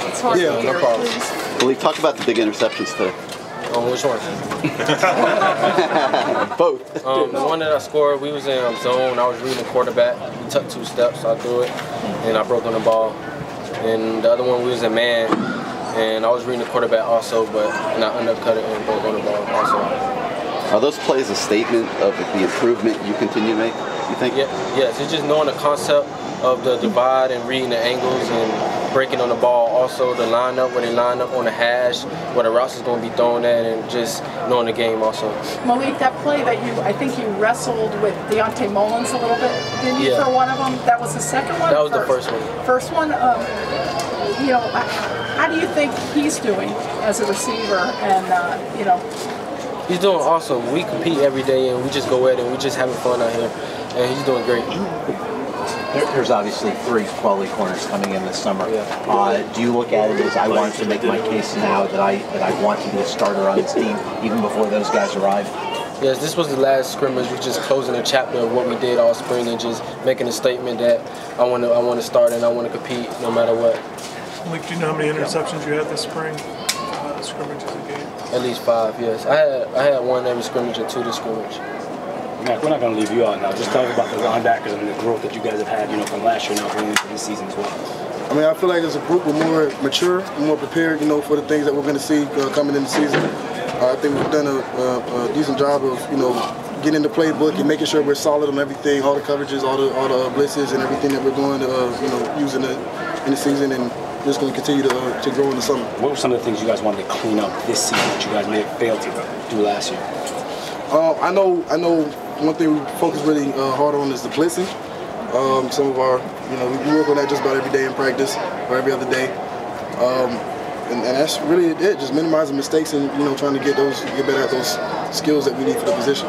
It's hard to hear, no problem. please. Malik, talk about the big interceptions today. Which one? Both. The one that I scored, we was in zone. I was reading the quarterback. He took 2 steps, so I threw it, and I broke on the ball. And the other one, we was in man, and I was reading the quarterback also, but I undercut it and broke on the ball also. Are those plays a statement of the improvement you continue to make, you think? Yeah, yes, it's just knowing the concept of the divide and reading the angles and breaking on the ball. Also the lineup, where they line up on the hash, where the routes is going to be thrown at, and just knowing the game also. Malik, that play that I think you wrestled with Deontay Mullins a little bit, didn't you, for one of them? That was the second one? That was the first one. First one, you know, how do you think he's doing as a receiver? And, you know, he's doing awesome. We compete every day, and we just go at it, and we just having fun out here, and he's doing great. There's obviously 3 quality corners coming in this summer. Do you look at it as I want to make my case now that I want to be a starter on this team even before those guys arrive? Yes, this was the last scrimmage. We're just closing a chapter of what we did all spring and just making a statement that I want to start and I want to compete no matter what. Malik, do you know how many interceptions you had this spring? Scrimmages a game? At least 5, yes. I had 1 every scrimmage and 2 this scrimmage. Mac, we're not going to leave you out now. Just talk about the linebackers and the growth that you guys have had, from last year now going into this season as well. I mean, I feel like as a group, we're more mature, more prepared, for the things that we're going to see coming in the season. I think we've done a decent job of, getting in the playbook and making sure we're solid on everything, all the coverages, all the blitzes, and everything that we're going to, using in the season, and just going to continue to grow in the summer. What were some of the things you guys wanted to clean up this season that you guys may have failed to do last year? I know. One thing we focus really hard on is the blitzing. Some of our, we work on that just about every day in practice or every other day. And that's really it, just minimizing mistakes and, trying to get better at those skills that we need for the position.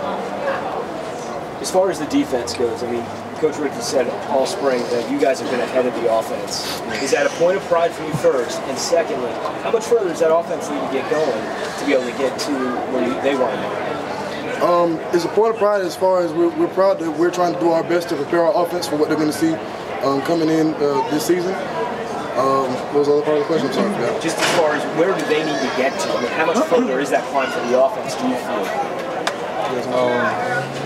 As far as the defense goes, I mean, Coach Ricky said all spring that you guys have been ahead of the offense. Is that a point of pride for you first? And secondly, how much further does that offense need to get going to be able to get to where they want to go? It's a point of pride as far as we're proud that we're trying to do our best to prepare our offense for what they're going to see coming in this season. What was the other part of the question? I'm sorry for that. Just as far as where do they need to get to? I mean, how much further is that climb for the offense, do you feel?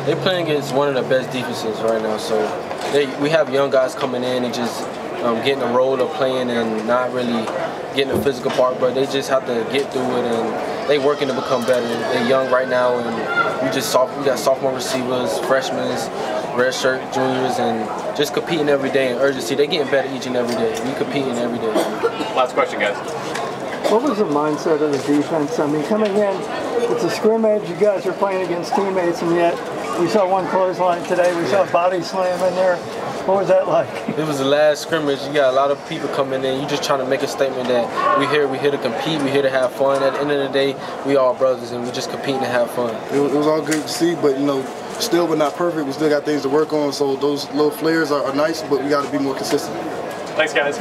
They're playing against one of the best defenses right now, so we have young guys coming in and just getting the role of playing and not really getting the physical part, but they just have to get through it, and they working to become better. They're young right now, and we got sophomore receivers, freshmen, redshirt juniors, and just competing every day in urgency. They're getting better each and every day. We competing every day. Last question, guys. What was the mindset of the defense? I mean, coming in, it's a scrimmage, you guys are playing against teammates, and yet we saw one clothesline today, we saw a body slam in there. What was that like? It was the last scrimmage. You got a lot of people coming in. You're just trying to make a statement that we're here to compete, we're here to have fun. At the end of the day, we all brothers, and we just competing to have fun. It was all good to see, but still we're not perfect. We still got things to work on, so those little flares are nice, but we got to be more consistent. Thanks, guys.